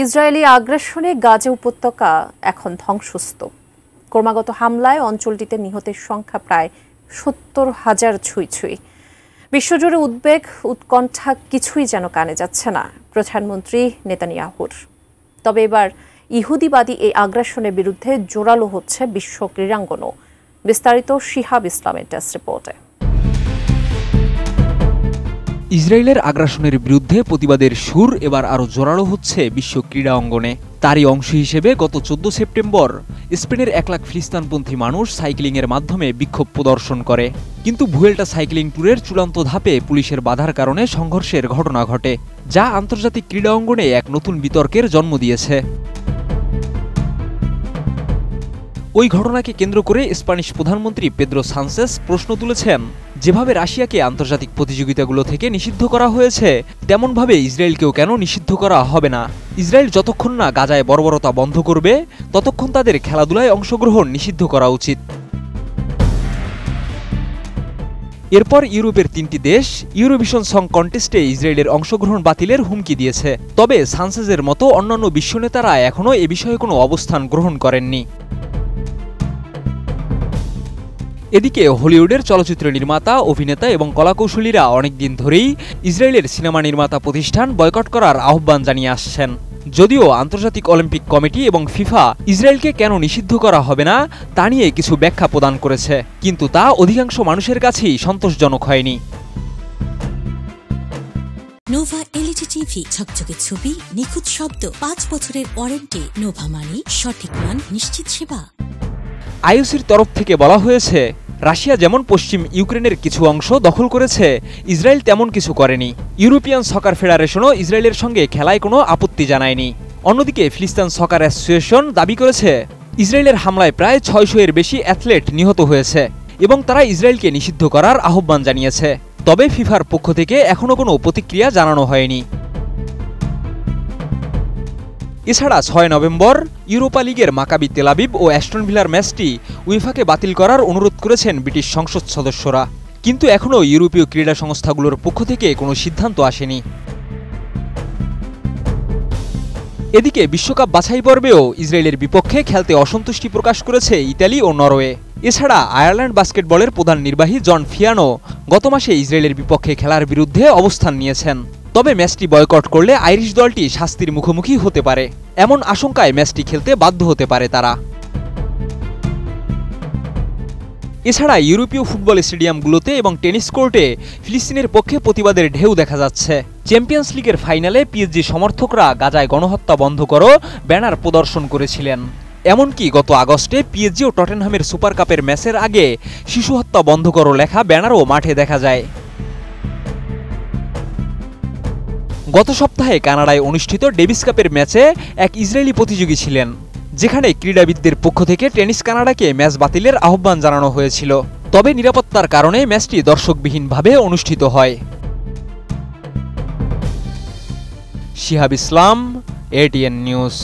Israeli আগ্রাসনে Gaza উপত্যকা এখন ধ্বংসস্তূপ। ক্রমাগত হামলায় অঞ্চলটিতে নিহতের সংখ্যা প্রায় ৭০,০০০ ছুঁই। বিশ্বজুড়ে উদ্বেগ, উৎকণ্ঠা কিছুই যেন কানে যাচ্ছে না প্রধানমন্ত্রী নেতানিয়াহুর। তবে এবার ইহুদিবাদী এই আগ্রাসনের বিরুদ্ধে জোরালো হচ্ছে বিশ্ব ক্রীড়াঙ্গনও। বিস্তারিত শিহাব ইসলামের টেস্ট রিপোর্টে। ইসরায়েলের আগ্রাসনের বিরুদ্ধে প্রতিবাদের সুর এবার আরও জোরালো হচ্ছে বিশ্ব ক্রীড়া অঙ্গনে। তারই অংশ হিসেবে গত ১৪ সেপ্টেম্বর স্পেনের ১ লাখ ফিলিস্তিনপন্থী মানুষ সাইক্লিংয়ের মাধ্যমে বিক্ষোভ প্রদর্শন করে। কিন্তু ভুয়েল্টা সাইক্লিং ট্যুরের চূড়ান্ত ধাপে পুলিশের বাধার কারণে সংঘর্ষের ঘটনা ঘটে, যা আন্তর্জাতিক ক্রীড়া অঙ্গনে এক নতুন বিতর্কের জন্ম দিয়েছে। ওই ঘটনাকে কেন্দ্র করে স্প্যানিশ প্রধানমন্ত্রী পেদ্রো সানচেস প্রশ্ন তুলেছেন, যেভাবে রাশিয়াকে আন্তর্জাতিক প্রতিযোগিতাগুলো থেকে নিষিদ্ধ করা হয়েছে, তেমনভাবে ইসরায়েলকেও কেন নিষিদ্ধ করা হবে না? ইসরায়েল যতক্ষণ না গাজায় বর্বরতা বন্ধ করবে, ততক্ষণ তাদের খেলাধুলায় অংশগ্রহণ নিষিদ্ধ করা উচিত। এরপর ইউরোপের ৩টি দেশ ইউরোভিশন সং কন্টেস্টে ইসরায়েলের অংশগ্রহণ বাতিলের হুমকি দিয়েছে। তবে সানচেজের মতো অন্যান্য বিশ্ব নেতারা এখনও এ বিষয়ে কোনো অবস্থান গ্রহণ করেননি। এদিকে হলিউডের চলচ্চিত্র নির্মাতা, অভিনেতা এবং কলাকৌশলীরা অনেকদিন ধরেই ইসরায়েলের সিনেমা নির্মাতা প্রতিষ্ঠান বয়কট করার আহ্বান জানিয়ে আসছেন। যদিও আন্তর্জাতিক অলিম্পিক কমিটি এবং ফিফা ইসরায়েলকে কেন নিষিদ্ধ করা হবে না তা নিয়ে কিছু ব্যাখ্যা প্রদান করেছে, কিন্তু তা অধিকাংশ মানুষের কাছেই সন্তোষজনক হয়নি। নোভা এলইডি টিভি, ঝকঝকে ছবি, নিখুঁত শব্দ, ৫ বছরের ওয়ারেন্টি। নোভা মানে সঠিক মান, নিশ্চিত সেবা। আইওসির তরফ থেকে বলা হয়েছে, রাশিয়া যেমন পশ্চিম ইউক্রেনের কিছু অংশ দখল করেছে, ইসরায়েল তেমন কিছু করেনি। ইউরোপিয়ান সকার ফেডারেশনও ইসরায়েলের সঙ্গে খেলায় কোনো আপত্তি জানায়নি। অন্যদিকে ফিলিস্তিন সকার অ্যাসোসিয়েশন দাবি করেছে, ইসরায়েলের হামলায় প্রায় ৬০০ এর বেশি অ্যাথলেট নিহত হয়েছে এবং তারা ইসরায়েলকে নিষিদ্ধ করার আহ্বান জানিয়েছে। তবে ফিফার পক্ষ থেকে এখনও কোনো প্রতিক্রিয়া জানানো হয়নি। এছাড়া ৬ নভেম্বর ইউরোপা লিগের মাকাবি তেল আবিব ও অ্যাস্টন ভিলার ম্যাচটি উয়েফাকে বাতিল করার অনুরোধ করেছেন ব্রিটিশ সংসদ সদস্যরা, কিন্তু এখনও ইউরোপীয় ক্রীড়া সংস্থাগুলোর পক্ষ থেকে কোনো সিদ্ধান্ত আসেনি। এদিকে বিশ্বকাপ বাছাই পর্বেও ইসরায়েলের বিপক্ষে খেলতে অসন্তুষ্টি প্রকাশ করেছে ইতালি ও নরওয়ে। এছাড়া আয়ারল্যান্ড বাস্কেটবলের প্রধান নির্বাহী জন ফিয়ানো গত মাসে ইসরায়েলের বিপক্ষে খেলার বিরুদ্ধে অবস্থান নিয়েছেন। তবে ম্যাচটি বয়কট করলে আইরিশ দলটি শাস্তির মুখোমুখি হতে পারে, এমন আশঙ্কায় ম্যাচটি খেলতে বাধ্য হতে পারে তারা। এছাড়া ইউরোপীয় ফুটবল স্টেডিয়ামগুলোতে এবং টেনিস কোর্টে ফিলিস্তিনের পক্ষে প্রতিবাদের ঢেউ দেখা যাচ্ছে। চ্যাম্পিয়ন্স লিগের ফাইনালে পিএসজি সমর্থকরা গাজায় গণহত্যা বন্ধ করো ব্যানার প্রদর্শন করেছিলেন। এমনকি গত আগস্টে পিএসজি ও টটেনহামের সুপার কাপের ম্যাচের আগে শিশু হত্যা বন্ধ করো লেখা ব্যানারও মাঠে দেখা যায়। গত সপ্তাহে কানাডায় অনুষ্ঠিত ডেভিস কাপের ম্যাচে এক ইসরায়েলি প্রতিযোগী ছিলেন, যেখানে ক্রীড়াবিদদের পক্ষ থেকে টেনিস কানাডাকে ম্যাচ বাতিলের আহ্বান জানানো হয়েছিল। তবে নিরাপত্তার কারণে ম্যাচটি দর্শকবিহীনভাবে অনুষ্ঠিত হয়। শিহাব ইসলাম, এটিএন নিউজ।